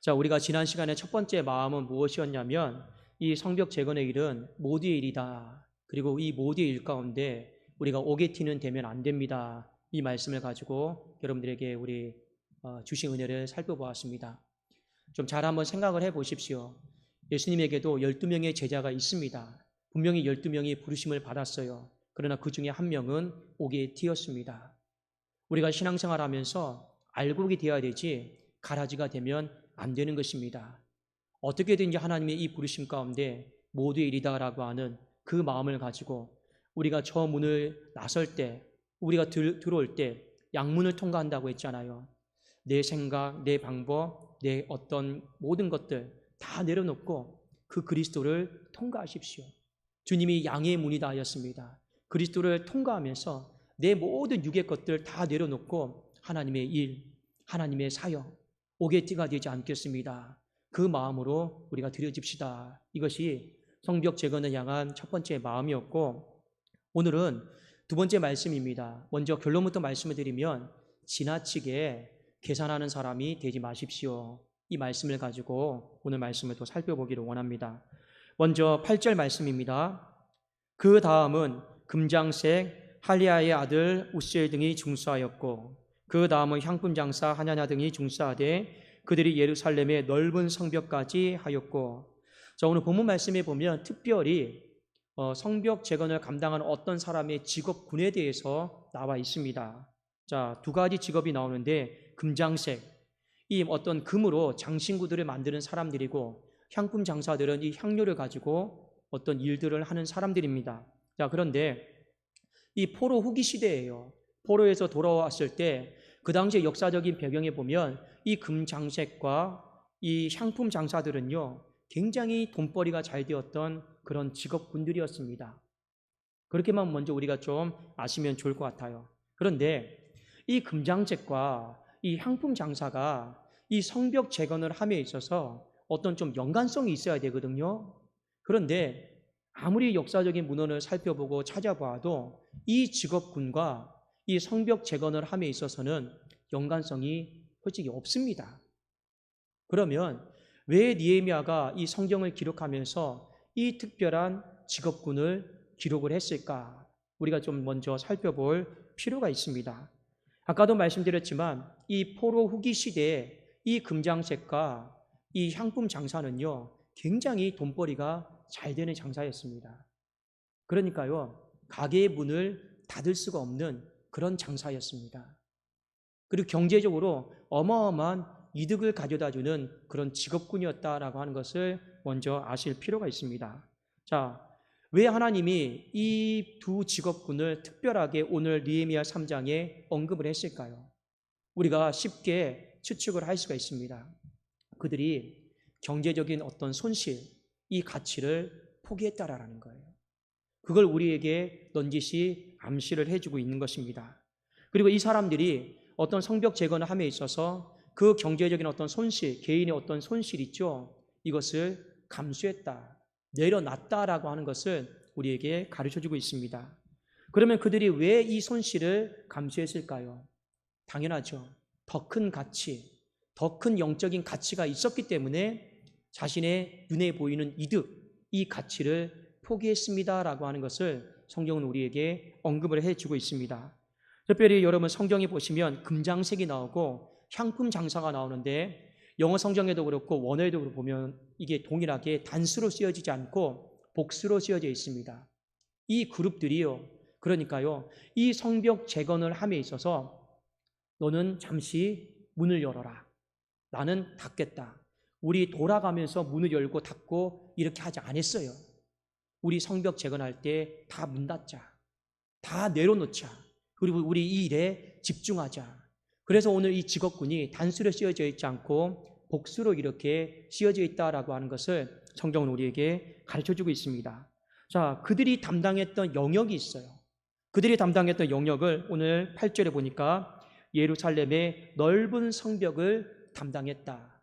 자, 우리가 지난 시간에 첫 번째 마음은 무엇이었냐면 이 성벽 재건의 일은 모두의 일이다. 그리고 이 모두의 일 가운데 우리가 오게티는 되면 안 됩니다. 이 말씀을 가지고 여러분들에게 우리 주신 은혜를 살펴보았습니다. 좀 잘 한번 생각을 해 보십시오. 예수님에게도 12명의 제자가 있습니다. 분명히 12명이 부르심을 받았어요. 그러나 그 중에 한 명은 오게티였습니다. 우리가 신앙생활 하면서 알곡이 되어야 되지 가라지가 되면 안 되는 것입니다. 어떻게든지 하나님의 이 부르심 가운데 모두의 일이다라고 하는 그 마음을 가지고 우리가 저 문을 나설 때, 우리가 들어올 때 양문을 통과한다고 했잖아요. 내 생각, 내 방법, 내 어떤 모든 것들 다 내려놓고 그 그리스도를 통과하십시오. 주님이 양의 문이다 하였습니다. 그리스도를 통과하면서 내 모든 육의 것들 다 내려놓고 하나님의 일, 하나님의 사역, 오게티가 되지 않겠습니다. 그 마음으로 우리가 드려집시다. 이것이 성벽 재건을 향한 첫 번째 마음이었고, 오늘은 두 번째 말씀입니다. 먼저 결론부터 말씀을 드리면 지나치게 계산하는 사람이 되지 마십시오. 이 말씀을 가지고 오늘 말씀을 또 살펴보기를 원합니다. 먼저 8절 말씀입니다. 그 다음은 금장색 할리아의 아들 우시엘 등이 중수하였고 그 다음은 향품 장사 하냐냐 등이 중수하되 그들이 예루살렘의 넓은 성벽까지 하였고. 자, 오늘 본문 말씀에 보면 특별히 성벽 재건을 감당하는 어떤 사람의 직업군에 대해서 나와 있습니다. 자, 두 가지 직업이 나오는데 금장색, 이 어떤 금으로 장신구들을 만드는 사람들이고 향품 장사들은 이 향료를 가지고 어떤 일들을 하는 사람들입니다. 자, 그런데 이 포로 후기 시대예요. 포로에서 돌아왔을 때 그 당시의 역사적인 배경에 보면 이 금장색과 이 향품 장사들은요 굉장히 돈벌이가 잘 되었던 그런 직업군들이었습니다. 그렇게만 먼저 우리가 좀 아시면 좋을 것 같아요. 그런데 이 금장색과 이 향품 장사가 이 성벽 재건을 함에 있어서 어떤 좀 연관성이 있어야 되거든요. 그런데 아무리 역사적인 문헌을 살펴보고 찾아봐도 이 직업군과 이 성벽 재건을 함에 있어서는 연관성이 솔직히 없습니다. 그러면 왜 느헤미야가 이 성경을 기록하면서 이 특별한 직업군을 기록을 했을까? 우리가 좀 먼저 살펴볼 필요가 있습니다. 아까도 말씀드렸지만 이 포로 후기 시대에 이 금장색과 이 향품 장사는요 굉장히 돈벌이가 잘 되는 장사였습니다. 그러니까요 가게의 문을 닫을 수가 없는 그런 장사였습니다. 그리고 경제적으로 어마어마한 이득을 가져다주는 그런 직업군이었다라고 하는 것을 먼저 아실 필요가 있습니다. 자, 왜 하나님이 이 두 직업군을 특별하게 오늘 느헤미야 3장에 언급을 했을까요? 우리가 쉽게 추측을 할 수가 있습니다. 그들이 경제적인 어떤 손실, 이 가치를 포기했다라는 거예요. 그걸 우리에게 넌지시 암시를 해주고 있는 것입니다. 그리고 이 사람들이 어떤 성벽 재건을 함에 있어서 그 경제적인 어떤 손실, 개인의 어떤 손실 있죠. 이것을 감수했다, 내려놨다라고 하는 것을 우리에게 가르쳐주고 있습니다. 그러면 그들이 왜 이 손실을 감수했을까요? 당연하죠. 더 큰 가치, 더 큰 영적인 가치가 있었기 때문에 자신의 눈에 보이는 이득, 이 가치를 포기했습니다라고 하는 것을 성경은 우리에게 언급을 해주고 있습니다. 특별히 여러분 성경에 보시면 금장색이 나오고 향품 장사가 나오는데 영어 성경에도 그렇고 원어에도 그렇고 보면 이게 동일하게 단수로 쓰여지지 않고 복수로 쓰여져 있습니다. 이 그룹들이요, 그러니까요 이 성벽 재건을 함에 있어서 너는 잠시 문을 열어라, 나는 닫겠다. 우리 돌아가면서 문을 열고 닫고 이렇게 하지 않았어요. 우리 성벽 재건할 때 다 문 닫자, 다 내려놓자, 그리고 우리 이 일에 집중하자. 그래서 오늘 이 직업군이 단수로 씌어져 있지 않고 복수로 이렇게 씌어져 있다라고 하는 것을 성경은 우리에게 가르쳐주고 있습니다. 자, 그들이 담당했던 영역이 있어요. 그들이 담당했던 영역을 오늘 8절에 보니까 예루살렘의 넓은 성벽을 담당했다.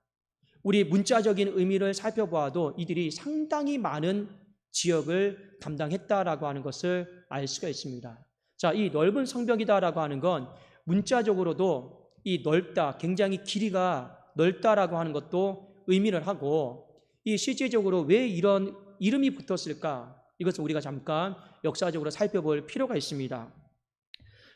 우리 문자적인 의미를 살펴보아도 이들이 상당히 많은 지역을 담당했다라고 하는 것을 알 수가 있습니다. 자, 이 넓은 성벽이다라고 하는 건 문자적으로도 이 넓다, 굉장히 길이가 넓다라고 하는 것도 의미를 하고, 이 실제적으로 왜 이런 이름이 붙었을까? 이것을 우리가 잠깐 역사적으로 살펴볼 필요가 있습니다.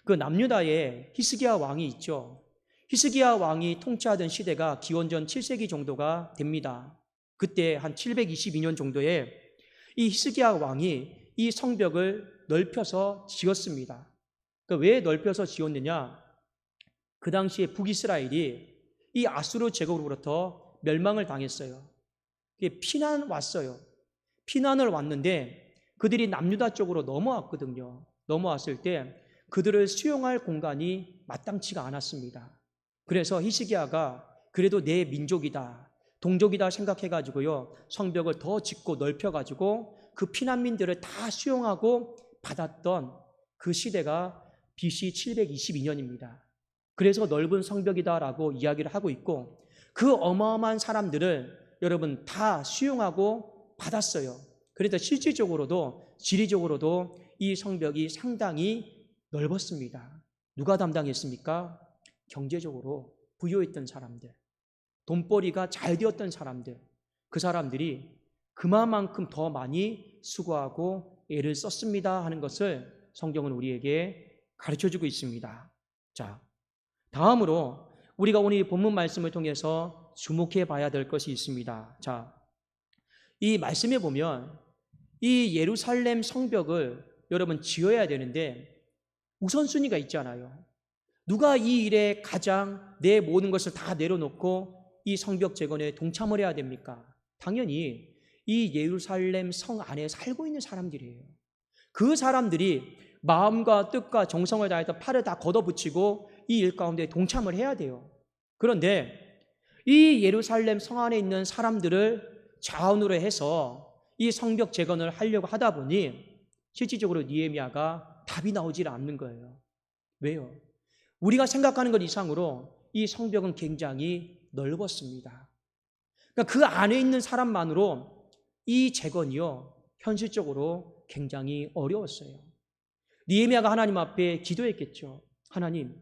그 남유다에 히스기야 왕이 있죠. 히스기야 왕이 통치하던 시대가 기원전 7세기 정도가 됩니다. 그때 한 722년 정도에 이 히스기야 왕이 이 성벽을 넓혀서 지었습니다. 왜 넓혀서 지었느냐? 그 당시에 북이스라엘이 이 아수르 제국으로부터 멸망을 당했어요. 피난 왔어요. 피난을 왔는데 그들이 남유다 쪽으로 넘어왔거든요. 넘어왔을 때 그들을 수용할 공간이 마땅치가 않았습니다. 그래서 히스기야가 그래도 내 민족이다, 동족이다 생각해가지고요, 성벽을 더 짓고 넓혀가지고 그 피난민들을 다 수용하고 받았던 그 시대가 BC 722년입니다. 그래서 넓은 성벽이다라고 이야기를 하고 있고, 그 어마어마한 사람들을 여러분 다 수용하고 받았어요. 그래서 실질적으로도 지리적으로도 이 성벽이 상당히 넓었습니다. 누가 담당했습니까? 경제적으로 부유했던 사람들, 돈벌이가 잘 되었던 사람들, 그 사람들이 그만큼 더 많이 수고하고 애를 썼습니다 하는 것을 성경은 우리에게 가르쳐주고 있습니다. 자, 다음으로 우리가 오늘 이 본문 말씀을 통해서 주목해 봐야 될 것이 있습니다. 자, 이 말씀에 보면 이 예루살렘 성벽을 여러분 지어야 되는데 우선순위가 있잖아요. 누가 이 일에 가장 내 모든 것을 다 내려놓고 이 성벽 재건에 동참을 해야 됩니까? 당연히 이 예루살렘 성 안에 살고 있는 사람들이에요. 그 사람들이 마음과 뜻과 정성을 다해서 팔을 다 걷어붙이고 이 일 가운데 동참을 해야 돼요. 그런데 이 예루살렘 성 안에 있는 사람들을 자원으로 해서 이 성벽 재건을 하려고 하다 보니 실질적으로 느헤미야가 답이 나오질 않는 거예요. 왜요? 우리가 생각하는 것 이상으로 이 성벽은 굉장히 넓었습니다. 그러니까 그 안에 있는 사람만으로 이 재건이요, 현실적으로 굉장히 어려웠어요. 느헤미야가 하나님 앞에 기도했겠죠. 하나님,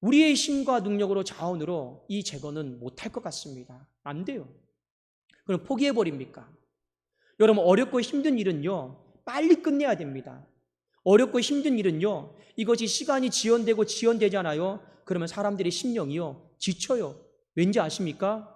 우리의 힘과 능력으로 자원으로 이 재건은 못할 것 같습니다. 안 돼요. 그럼 포기해버립니까? 여러분, 어렵고 힘든 일은요, 빨리 끝내야 됩니다. 어렵고 힘든 일은요, 이것이 시간이 지연되잖아요. 그러면 사람들의 심령이요, 지쳐요. 왠지 아십니까?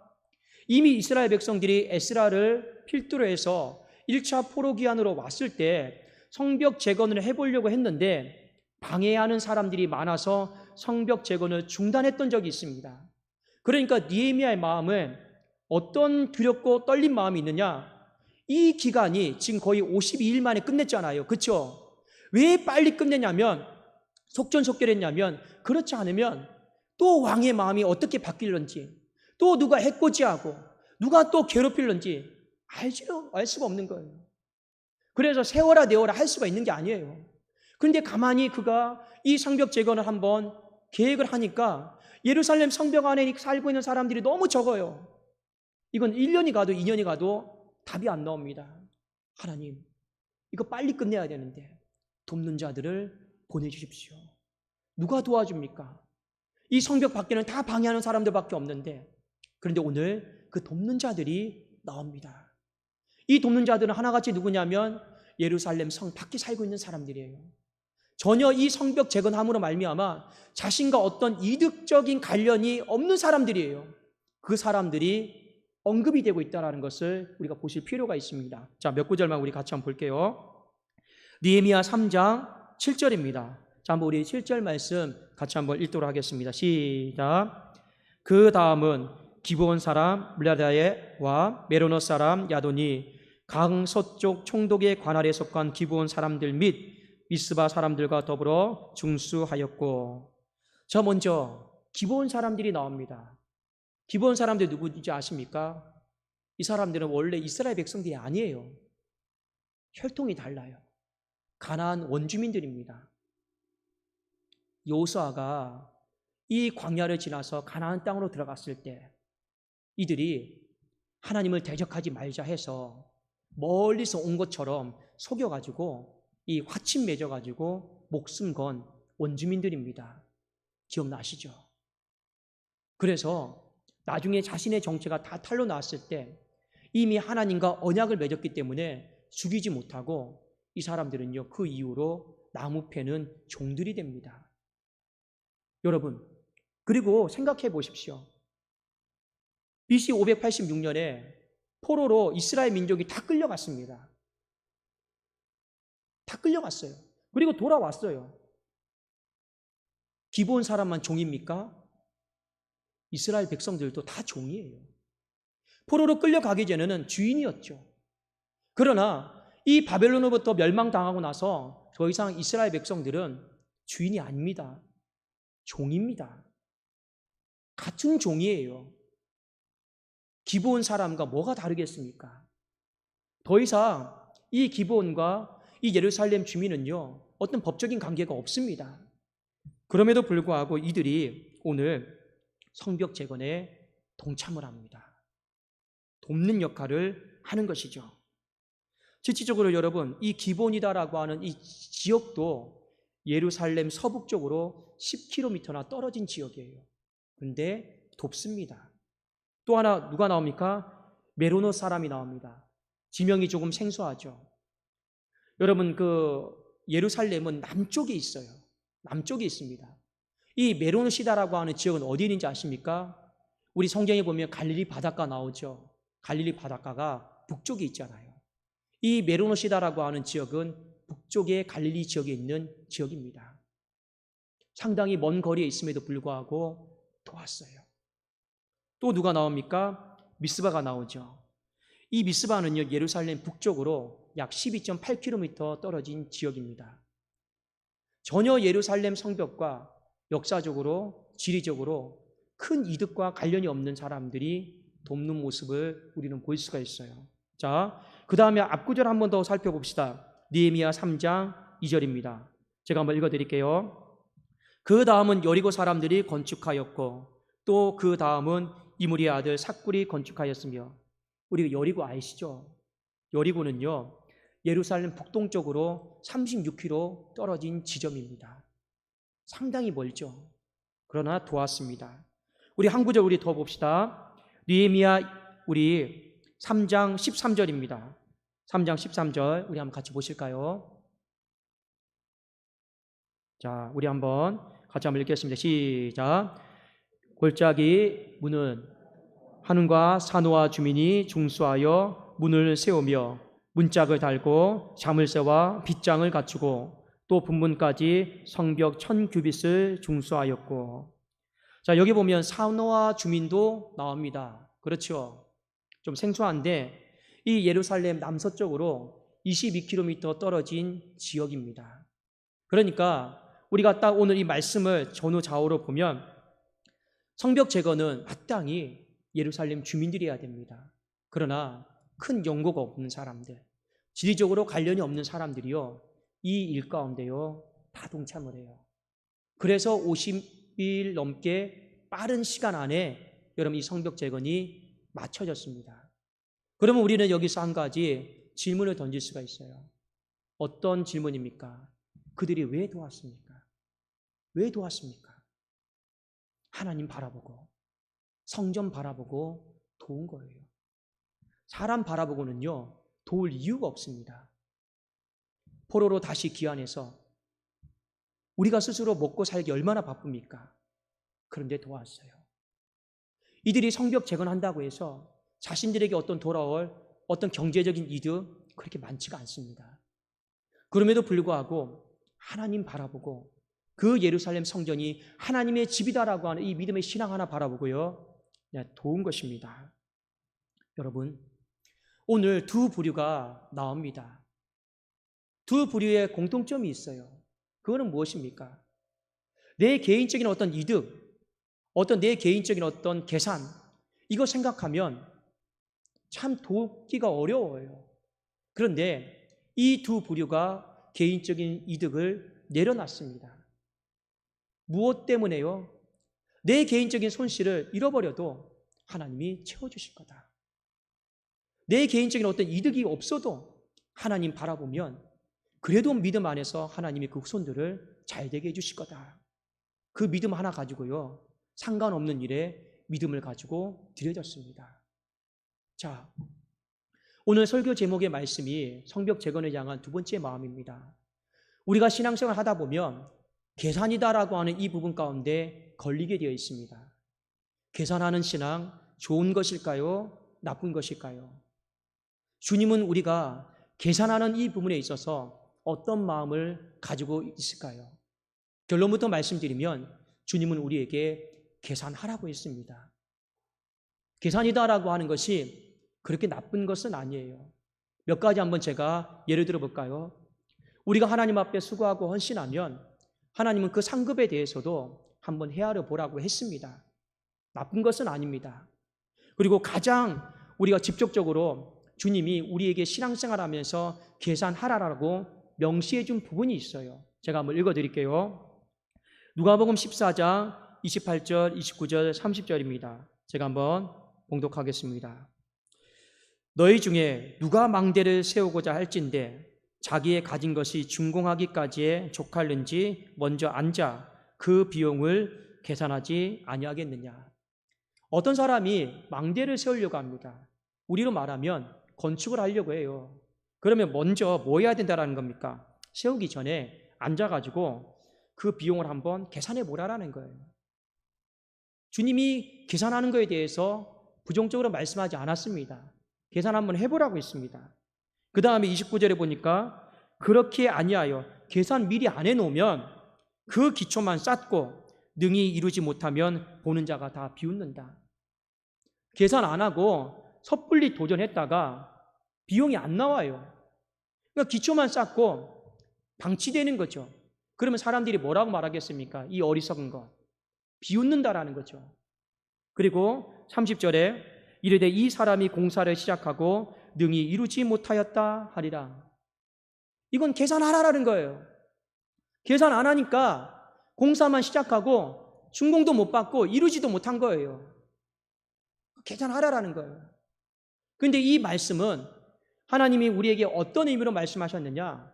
이미 이스라엘 백성들이 에스라를 필두로 해서 1차 포로기한으로 왔을 때 성벽 재건을 해보려고 했는데 방해하는 사람들이 많아서 성벽 재건을 중단했던 적이 있습니다. 그러니까 느헤미야의 마음은 어떤 두렵고 떨린 마음이 있느냐? 이 기간이 지금 거의 52일 만에 끝냈잖아요. 그렇죠? 왜 빨리 끝내냐면, 속전속결했냐면, 그렇지 않으면 또 왕의 마음이 어떻게 바뀔런지, 또 누가 해코지하고 누가 또 괴롭힐런지 알 수가 없는 거예요. 그래서 세워라 내워라 할 수가 있는 게 아니에요. 그런데 가만히 그가 이 성벽 재건을 한번 계획을 하니까 예루살렘 성벽 안에 살고 있는 사람들이 너무 적어요. 이건 1년이 가도 2년이 가도 답이 안 나옵니다. 하나님, 이거 빨리 끝내야 되는데 돕는 자들을 보내주십시오. 누가 도와줍니까? 이 성벽 밖에는 다 방해하는 사람들밖에 없는데, 그런데 오늘 그 돕는 자들이 나옵니다. 이 돕는 자들은 하나같이 누구냐면 예루살렘 성 밖에 살고 있는 사람들이에요. 전혀 이 성벽 재건함으로 말미암아 자신과 어떤 이득적인 관련이 없는 사람들이에요. 그 사람들이 언급이 되고 있다는 것을 우리가 보실 필요가 있습니다. 자, 몇 구절만 우리 같이 한번 볼게요. 느헤미야 3장 7절입니다. 자, 한번 우리 7절 말씀 같이 한번 읽도록 하겠습니다. 시작. 그 다음은 기브온 사람 블라다에와 메로노 사람 야돈이 강서쪽 총독의 관할에 속한 기브온 사람들 및 미스바 사람들과 더불어 중수하였고. 저 먼저 기브온 사람들이 나옵니다. 기브온 사람들이 누구인지 아십니까? 이 사람들은 원래 이스라엘 백성들이 아니에요. 혈통이 달라요. 가나안 원주민들입니다. 여호수아가 이 광야를 지나서 가나안 땅으로 들어갔을 때 이들이 하나님을 대적하지 말자 해서 멀리서 온 것처럼 속여가지고 이 화침 맺어가지고 목숨 건 원주민들입니다. 기억나시죠? 그래서 나중에 자신의 정체가 다 탄로 나왔을 때 이미 하나님과 언약을 맺었기 때문에 죽이지 못하고 이 사람들은요, 그 이후로 나무 패는 종들이 됩니다. 여러분, 그리고 생각해 보십시오. BC 586년에 포로로 이스라엘 민족이 다 끌려갔습니다. 다 끌려갔어요. 그리고 돌아왔어요. 기본 사람만 종입니까? 이스라엘 백성들도 다 종이에요. 포로로 끌려가기 전에는 주인이었죠. 그러나 이 바벨론으로부터 멸망당하고 나서 더 이상 이스라엘 백성들은 주인이 아닙니다. 종입니다. 같은 종이에요. 기브온 사람과 뭐가 다르겠습니까? 더 이상 이 기브온과 이 예루살렘 주민은요, 어떤 법적인 관계가 없습니다. 그럼에도 불구하고 이들이 오늘 성벽 재건에 동참을 합니다. 돕는 역할을 하는 것이죠. 실질적으로 여러분, 이 기브온이다라고 하는 이 지역도 예루살렘 서북쪽으로 10km나 떨어진 지역이에요. 그런데 돕습니다. 또 하나 누가 나옵니까? 메로노 사람이 나옵니다. 지명이 조금 생소하죠. 여러분, 그 예루살렘은 남쪽에 있어요. 남쪽에 있습니다. 이 메로노 시다라고 하는 지역은 어디 있는지 아십니까? 우리 성경에 보면 갈릴리 바닷가 나오죠. 갈릴리 바닷가가 북쪽에 있잖아요. 이 메로노 시다라고 하는 지역은 북쪽의 갈릴리 지역에 있는 지역입니다. 상당히 먼 거리에 있음에도 불구하고 도왔어요. 또 누가 나옵니까? 미스바가 나오죠. 이 미스바는요, 예루살렘 북쪽으로 약 12.8km 떨어진 지역입니다. 전혀 예루살렘 성벽과 역사적으로, 지리적으로 큰 이득과 관련이 없는 사람들이 돕는 모습을 우리는 볼 수가 있어요. 자, 그 다음에 앞구절 한 번 더 살펴봅시다. 느헤미야 3장 2절입니다. 제가 한번 읽어드릴게요. 그 다음은 여리고 사람들이 건축하였고 또 그 다음은 이므리의 아들 삭굴이 건축하였으며, 우리 여리고 아시죠? 여리고는요, 예루살렘 북동쪽으로 36km 떨어진 지점입니다. 상당히 멀죠. 그러나 도왔습니다. 우리 한 구절 우리 더 봅시다. 느헤미야 우리 3장 13절입니다. 3장 13절 우리 한번 같이 보실까요? 자, 우리 한번 같이 한번 읽겠습니다. 시작. 골짜기 문은 하늘과 산호와 주민이 중수하여 문을 세우며 문짝을 달고 자물쇠와 빗장을 갖추고 또 분문까지 성벽 1000규빗을 중수하였고. 자, 여기 보면 산호와 주민도 나옵니다. 그렇죠? 좀 생소한데 이 예루살렘 남서쪽으로 22km 떨어진 지역입니다. 그러니까 우리가 딱 오늘 이 말씀을 전후 좌우로 보면 성벽 재건은 마땅히 예루살렘 주민들이 해야 됩니다. 그러나 큰 연고가 없는 사람들, 지리적으로 관련이 없는 사람들이요, 이 일 가운데요 다 동참을 해요. 그래서 50일 넘게 빠른 시간 안에 여러분 이 성벽 재건이 마쳐졌습니다. 그러면 우리는 여기서 한 가지 질문을 던질 수가 있어요. 어떤 질문입니까? 그들이 왜 도왔습니까? 왜 도왔습니까? 하나님 바라보고 성전 바라보고 도운 거예요. 사람 바라보고는요 도울 이유가 없습니다. 포로로 다시 귀환해서 우리가 스스로 먹고 살기 얼마나 바쁩니까? 그런데 도왔어요. 이들이 성벽 재건한다고 해서 자신들에게 어떤 돌아올 어떤 경제적인 이득 그렇게 많지가 않습니다. 그럼에도 불구하고 하나님 바라보고 그 예루살렘 성전이 하나님의 집이다라고 하는 이 믿음의 신앙 하나 바라보고요 도운 것입니다. 여러분, 오늘 두 부류가 나옵니다. 두 부류의 공통점이 있어요. 그거는 무엇입니까? 내 개인적인 어떤 이득, 어떤 내 개인적인 어떤 계산, 이거 생각하면 참 돕기가 어려워요. 그런데 이 두 부류가 개인적인 이득을 내려놨습니다. 무엇 때문에요? 내 개인적인 손실을 잃어버려도 하나님이 채워주실 거다. 내 개인적인 어떤 이득이 없어도 하나님 바라보면 그래도 믿음 안에서 하나님이 그 후손들을 잘되게 해주실 거다. 그 믿음 하나 가지고요 상관없는 일에 믿음을 가지고 드려졌습니다. 자, 오늘 설교 제목의 말씀이 성벽 재건을 향한 두 번째 마음입니다. 우리가 신앙생활을 하다 보면 계산이다라고 하는 이 부분 가운데 걸리게 되어 있습니다. 계산하는 신앙 좋은 것일까요? 나쁜 것일까요? 주님은 우리가 계산하는 이 부분에 있어서 어떤 마음을 가지고 있을까요? 결론부터 말씀드리면 주님은 우리에게 계산하라고 했습니다. 계산이다라고 하는 것이 그렇게 나쁜 것은 아니에요. 몇 가지 한번 제가 예를 들어 볼까요? 우리가 하나님 앞에 수고하고 헌신하면 하나님은 그 상급에 대해서도 한번 헤아려 보라고 했습니다. 나쁜 것은 아닙니다. 그리고 가장 우리가 직접적으로 주님이 우리에게 신앙생활하면서 계산하라라고 명시해 준 부분이 있어요. 제가 한번 읽어 드릴게요. 누가복음 14장 28절, 29절, 30절입니다. 제가 한번 봉독하겠습니다. 너희 중에 누가 망대를 세우고자 할진대 자기의 가진 것이 준공하기까지에 족할는지 먼저 앉아 그 비용을 계산하지 아니하겠느냐. 어떤 사람이 망대를 세우려고 합니다. 우리로 말하면 건축을 하려고 해요. 그러면 먼저 뭐 해야 된다는 겁니까? 세우기 전에 앉아가지고 그 비용을 한번 계산해 보라라는 거예요. 주님이 계산하는 것에 대해서 부정적으로 말씀하지 않았습니다. 계산 한번 해보라고 했습니다. 그 다음에 29절에 보니까 그렇게 아니하여 계산 미리 안 해놓으면 그 기초만 쌓고 능히 이루지 못하면 보는 자가 다 비웃는다. 계산 안 하고 섣불리 도전했다가 비용이 안 나와요. 그러니까 기초만 쌓고 방치되는 거죠. 그러면 사람들이 뭐라고 말하겠습니까? 이 어리석은 것. 비웃는다라는 거죠. 그리고 30절에 이르되 이 사람이 공사를 시작하고 능히 이루지 못하였다 하리라. 이건 계산하라라는 거예요. 계산 안 하니까 공사만 시작하고 준공도 못 받고 이루지도 못한 거예요. 계산하라라는 거예요. 그런데 이 말씀은 하나님이 우리에게 어떤 의미로 말씀하셨느냐?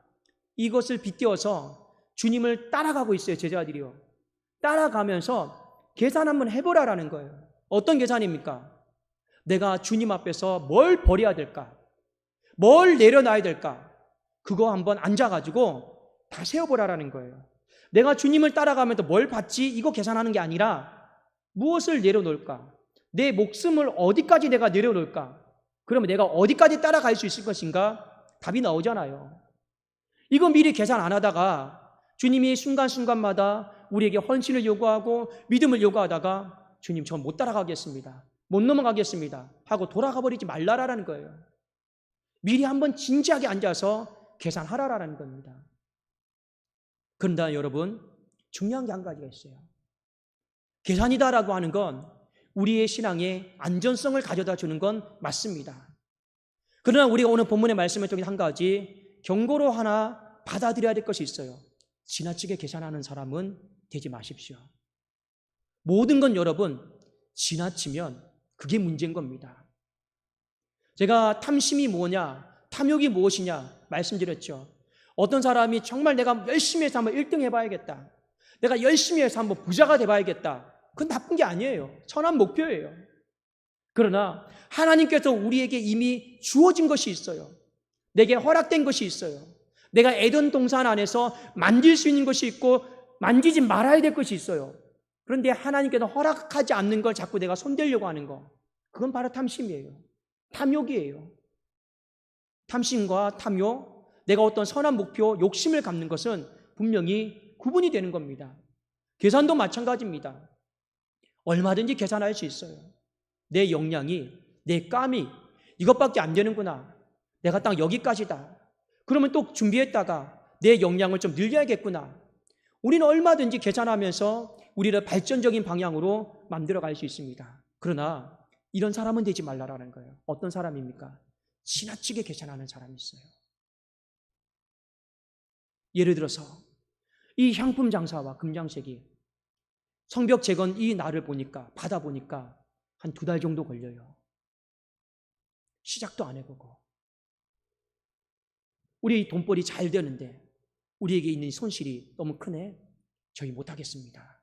이것을 빗대어서 주님을 따라가고 있어요, 제자들이요. 따라가면서 계산 한번 해보라라는 거예요. 어떤 계산입니까? 내가 주님 앞에서 뭘 버려야 될까? 뭘 내려놔야 될까? 그거 한번 앉아가지고 다 세워보라라는 거예요. 내가 주님을 따라가면서 뭘 받지? 이거 계산하는 게 아니라 무엇을 내려놓을까? 내 목숨을 어디까지 내가 내려놓을까? 그러면 내가 어디까지 따라갈 수 있을 것인가? 답이 나오잖아요. 이거 미리 계산 안 하다가 주님이 순간순간마다 우리에게 헌신을 요구하고 믿음을 요구하다가 주님 저 못 따라가겠습니다. 못 넘어가겠습니다. 하고 돌아가 버리지 말라라는 거예요. 미리 한번 진지하게 앉아서 계산하라라는 겁니다. 그런데 여러분 중요한 게 한 가지가 있어요. 계산이다라고 하는 건 우리의 신앙에 안전성을 가져다 주는 건 맞습니다. 그러나 우리가 오늘 본문의 말씀을 통해 한 가지 경고로 하나 받아들여야 될 것이 있어요. 지나치게 계산하는 사람은 되지 마십시오. 모든 건 여러분 지나치면 그게 문제인 겁니다. 제가 탐심이 뭐냐, 탐욕이 무엇이냐 말씀드렸죠. 어떤 사람이 정말 내가 열심히 해서 한번 1등 해봐야겠다. 내가 열심히 해서 한번 부자가 돼봐야겠다. 그건 나쁜 게 아니에요. 선한 목표예요. 그러나 하나님께서 우리에게 이미 주어진 것이 있어요. 내게 허락된 것이 있어요. 내가 에덴 동산 안에서 만질 수 있는 것이 있고 만지지 말아야 될 것이 있어요. 그런데 하나님께서 허락하지 않는 걸 자꾸 내가 손대려고 하는 거, 그건 바로 탐심이에요. 탐욕이에요. 탐심과 탐욕, 내가 어떤 선한 목표, 욕심을 갖는 것은 분명히 구분이 되는 겁니다. 계산도 마찬가지입니다. 얼마든지 계산할 수 있어요. 내 역량이, 내 깜이 이것밖에 안 되는구나. 내가 딱 여기까지다. 그러면 또 준비했다가 내 역량을 좀 늘려야겠구나. 우리는 얼마든지 계산하면서 우리를 발전적인 방향으로 만들어갈 수 있습니다. 그러나 이런 사람은 되지 말라라는 거예요. 어떤 사람입니까? 지나치게 계산하는 사람이 있어요. 예를 들어서 이 향품 장사와 금장색이 성벽 재건 이 날을 보니까 받아보니까 한 2달 정도 걸려요. 시작도 안 해보고 우리 돈벌이 잘 되는데 우리에게 있는 손실이 너무 크네. 저희 못하겠습니다.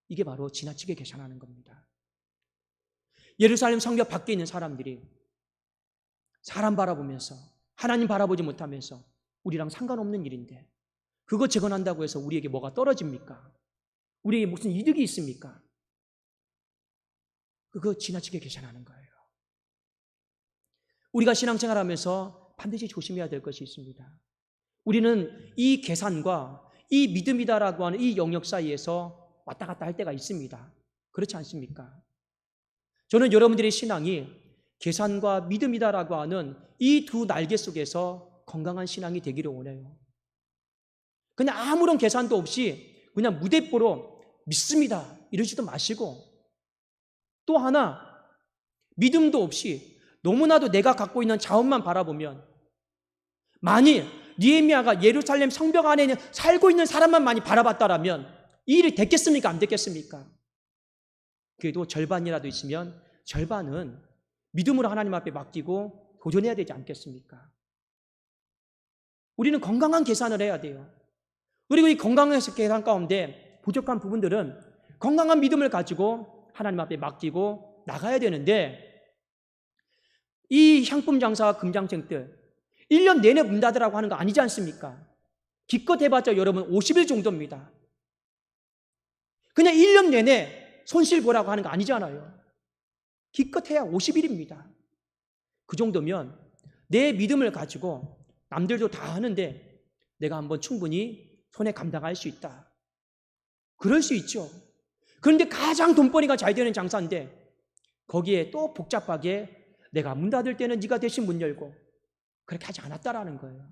이게 바로 지나치게 계산하는 겁니다. 예루살렘 성벽 밖에 있는 사람들이 사람 바라보면서 하나님 바라보지 못하면서 우리랑 상관없는 일인데 그거 재건한다고 해서 우리에게 뭐가 떨어집니까? 우리에게 무슨 이득이 있습니까? 그거 지나치게 계산하는 거예요. 우리가 신앙생활하면서 반드시 조심해야 될 것이 있습니다. 우리는 이 계산과 이 믿음이다라고 하는 이 영역 사이에서 왔다 갔다 할 때가 있습니다. 그렇지 않습니까? 저는 여러분들의 신앙이 계산과 믿음이다라고 하는 이 두 날개 속에서 건강한 신앙이 되기를 원해요. 그냥 아무런 계산도 없이 그냥 무대뽀로 믿습니다 이러지도 마시고, 또 하나 믿음도 없이 너무나도 내가 갖고 있는 자원만 바라보면, 만일 느헤미야가 예루살렘 성벽 안에 살고 있는 사람만 많이 바라봤다라면 이 일이 됐겠습니까? 안 됐겠습니까? 그래도 절반이라도 있으면 절반은 믿음으로 하나님 앞에 맡기고 도전해야 되지 않겠습니까? 우리는 건강한 계산을 해야 돼요. 그리고 이 건강한 계산 가운데 부족한 부분들은 건강한 믿음을 가지고 하나님 앞에 맡기고 나가야 되는데, 이 향품 장사와 금장생들 1년 내내 문 닫으라고 하는 거 아니지 않습니까? 기껏 해봤자 여러분 50일 정도입니다. 그냥 1년 내내 손실 보라고 하는 거 아니잖아요. 기껏 해야 50일입니다. 그 정도면 내 믿음을 가지고 남들도 다 하는데 내가 한번 충분히 손에 감당할 수 있다. 그럴 수 있죠. 그런데 가장 돈벌이가 잘 되는 장사인데 거기에 또 복잡하게 내가 문 닫을 때는 네가 대신 문 열고, 그렇게 하지 않았다라는 거예요.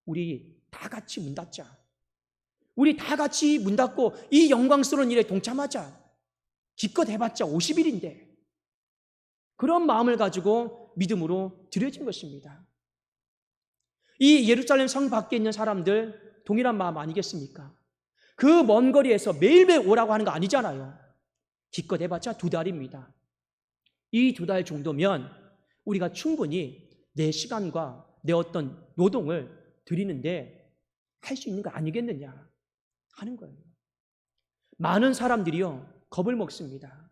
우리 다 같이 문 닫자. 우리 다 같이 문 닫고 이 영광스러운 일에 동참하자. 기껏 해봤자 50일인데 그런 마음을 가지고 믿음으로 드려진 것입니다. 이 예루살렘 성 밖에 있는 사람들 동일한 마음 아니겠습니까? 그 먼 거리에서 매일매일 오라고 하는 거 아니잖아요. 기껏 해봤자 2달입니다. 이 2달 정도면 우리가 충분히 내 시간과 내 어떤 노동을 드리는데 할 수 있는 거 아니겠느냐 하는 거예요. 많은 사람들이요 겁을 먹습니다.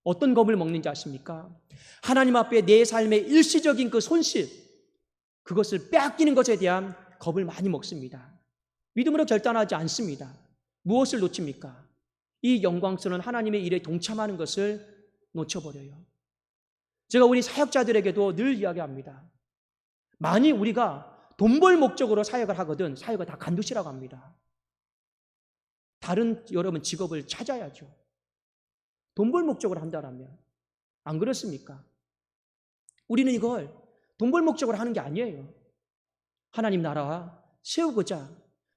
어떤 겁을 먹는지 아십니까? 하나님 앞에 내 삶의 일시적인 그 손실, 그것을 빼앗기는 것에 대한 겁을 많이 먹습니다. 믿음으로 결단하지 않습니다. 무엇을 놓칩니까? 이 영광스러운 하나님의 일에 동참하는 것을 놓쳐버려요. 제가 우리 사역자들에게도 늘 이야기합니다. 만일 우리가 돈 벌 목적으로 사역을 하거든 사역을 다 간두시라고 합니다. 다른 여러분 직업을 찾아야죠. 돈 벌 목적으로 한다라면. 안 그렇습니까? 우리는 이걸 돈 벌 목적으로 하는 게 아니에요. 하나님 나라 세우고자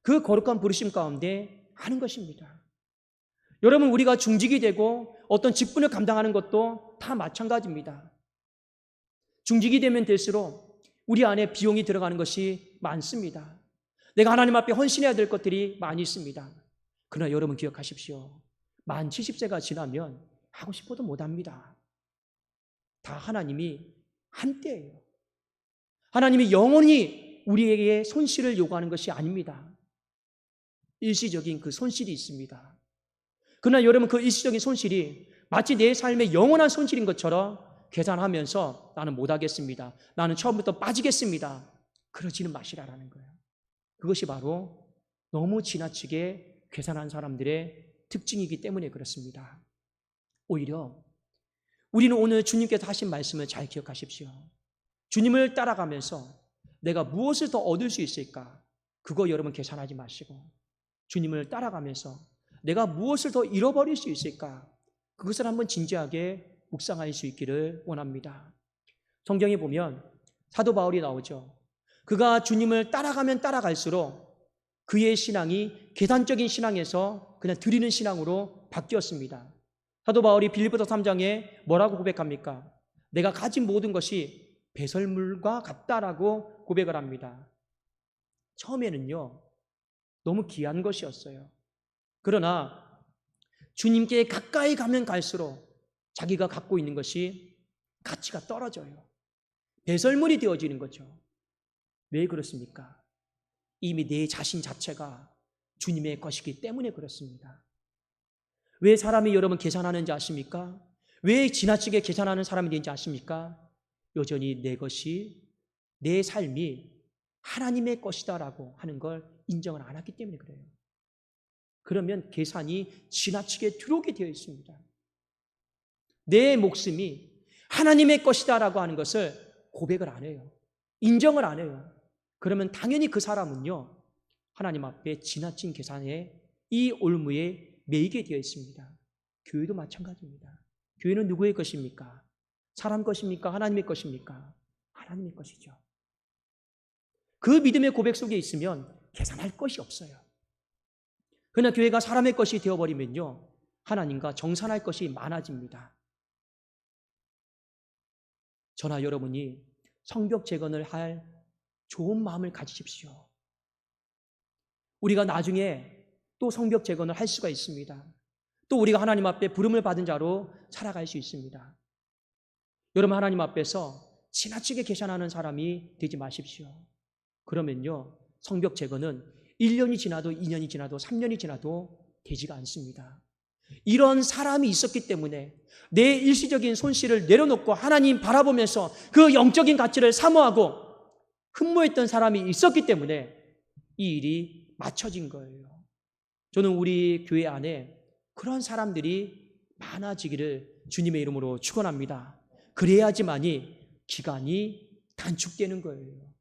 그 거룩한 부르심 가운데 하는 것입니다. 여러분, 우리가 중직이 되고 어떤 직분을 감당하는 것도 다 마찬가지입니다. 중직이 되면 될수록 우리 안에 비용이 들어가는 것이 많습니다. 내가 하나님 앞에 헌신해야 될 것들이 많이 있습니다. 그러나 여러분 기억하십시오. 만 70세가 지나면 하고 싶어도 못합니다. 다 하나님이 한때예요. 하나님이 영원히 우리에게 손실을 요구하는 것이 아닙니다. 일시적인 그 손실이 있습니다. 그러나 여러분 그 일시적인 손실이 마치 내 삶의 영원한 손실인 것처럼 계산하면서 나는 못하겠습니다. 나는 처음부터 빠지겠습니다. 그러지는 마시라라는 거예요. 그것이 바로 너무 지나치게 계산한 사람들의 특징이기 때문에 그렇습니다. 오히려 우리는 오늘 주님께서 하신 말씀을 잘 기억하십시오. 주님을 따라가면서 내가 무엇을 더 얻을 수 있을까? 그거 여러분 계산하지 마시고 주님을 따라가면서 내가 무엇을 더 잃어버릴 수 있을까? 그것을 한번 진지하게 묵상할 수 있기를 원합니다. 성경에 보면 사도 바울이 나오죠. 그가 주님을 따라가면 따라갈수록 그의 신앙이 계산적인 신앙에서 그냥 드리는 신앙으로 바뀌었습니다. 사도 바울이 빌립보서 3장에 뭐라고 고백합니까? 내가 가진 모든 것이 배설물과 같다라고 고백을 합니다. 처음에는요 너무 귀한 것이었어요. 그러나 주님께 가까이 가면 갈수록 자기가 갖고 있는 것이 가치가 떨어져요. 배설물이 되어지는 거죠. 왜 그렇습니까? 이미 내 자신 자체가 주님의 것이기 때문에 그렇습니다. 왜 사람이 여러분 계산하는지 아십니까? 왜 지나치게 계산하는 사람이 되는지 아십니까? 여전히 내 것이, 내 삶이 하나님의 것이다라고 하는 걸 인정을 안 했기 때문에 그래요. 그러면 계산이 지나치게 들어오게 되어 있습니다. 내 목숨이 하나님의 것이다라고 하는 것을 고백을 안 해요. 인정을 안 해요. 그러면 당연히 그 사람은요, 하나님 앞에 지나친 계산에 이 올무에 매이게 되어 있습니다. 교회도 마찬가지입니다. 교회는 누구의 것입니까? 사람 것입니까? 하나님의 것입니까? 하나님의 것이죠. 그 믿음의 고백 속에 있으면 계산할 것이 없어요. 그러나 교회가 사람의 것이 되어버리면요, 하나님과 정산할 것이 많아집니다. 저나 여러분이 성벽 재건을 할 좋은 마음을 가지십시오. 우리가 나중에 또 성벽 재건을 할 수가 있습니다. 또 우리가 하나님 앞에 부름을 받은 자로 살아갈 수 있습니다. 여러분, 하나님 앞에서 지나치게 계산하는 사람이 되지 마십시오. 그러면요, 성벽 재건은 1년이 지나도 2년이 지나도 3년이 지나도 되지가 않습니다. 이런 사람이 있었기 때문에 내 일시적인 손실을 내려놓고 하나님 바라보면서 그 영적인 가치를 사모하고 흠모했던 사람이 있었기 때문에 이 일이 맞춰진 거예요. 저는 우리 교회 안에 그런 사람들이 많아지기를 주님의 이름으로 축원합니다. 그래야지만이 기간이 단축되는 거예요.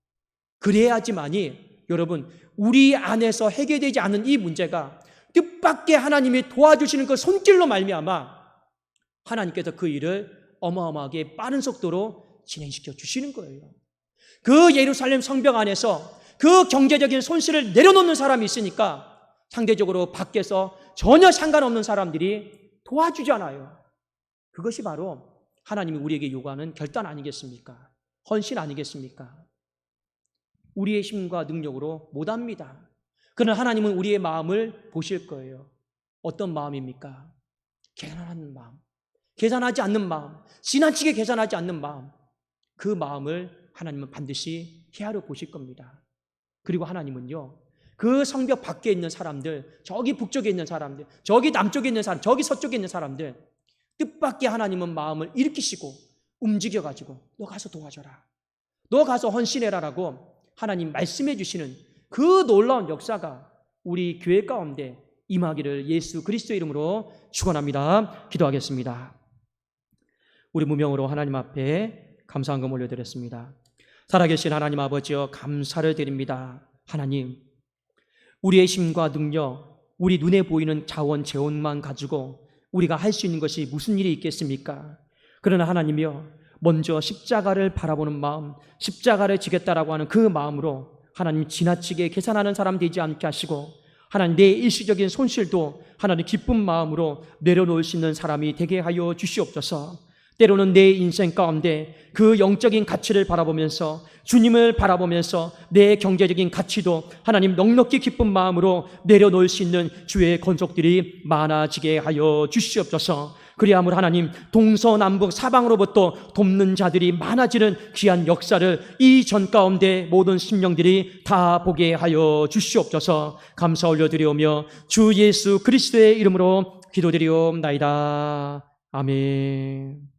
그래야지만이 여러분, 우리 안에서 해결되지 않은 이 문제가 뜻밖의 하나님이 도와주시는 그 손길로 말미암아 하나님께서 그 일을 어마어마하게 빠른 속도로 진행시켜 주시는 거예요. 그 예루살렘 성벽 안에서 그 경제적인 손실을 내려놓는 사람이 있으니까 상대적으로 밖에서 전혀 상관없는 사람들이 도와주잖아요. 그것이 바로 하나님이 우리에게 요구하는 결단 아니겠습니까? 헌신 아니겠습니까? 우리의 힘과 능력으로 못합니다. 그러나 하나님은 우리의 마음을 보실 거예요. 어떤 마음입니까? 계산하는 마음, 계산하지 않는 마음, 지나치게 계산하지 않는 마음, 그 마음을 하나님은 반드시 헤아려 보실 겁니다. 그리고 하나님은요, 그 성벽 밖에 있는 사람들, 저기 북쪽에 있는 사람들, 저기 남쪽에 있는 사람, 저기 서쪽에 있는 사람들, 뜻밖의 하나님은 마음을 일으키시고 움직여가지고 너 가서 도와줘라, 너 가서 헌신해라라고 하나님 말씀해 주시는 그 놀라운 역사가 우리 교회 가운데 임하기를 예수 그리스도의 이름으로 축원합니다. 기도하겠습니다. 우리 무명으로 하나님 앞에 감사한 금 올려드렸습니다. 살아계신 하나님 아버지여, 감사를 드립니다. 하나님, 우리의 힘과 능력, 우리 눈에 보이는 자원, 재원만 가지고 우리가 할 수 있는 것이 무슨 일이 있겠습니까? 그러나 하나님이여, 먼저 십자가를 바라보는 마음, 십자가를 지겠다라고 하는 그 마음으로 하나님 지나치게 계산하는 사람 되지 않게 하시고, 하나님 내 일시적인 손실도 하나님 기쁜 마음으로 내려놓을 수 있는 사람이 되게 하여 주시옵소서. 때로는 내 인생 가운데 그 영적인 가치를 바라보면서, 주님을 바라보면서 내 경제적인 가치도 하나님 넉넉히 기쁜 마음으로 내려놓을 수 있는 주의 권속들이 많아지게 하여 주시옵소서. 그리함을 하나님 동서남북 사방으로부터 돕는 자들이 많아지는 귀한 역사를 이 전 가운데 모든 심령들이 다 보게 하여 주시옵소서. 감사 올려드리오며 주 예수 그리스도의 이름으로 기도드리옵나이다. 아멘.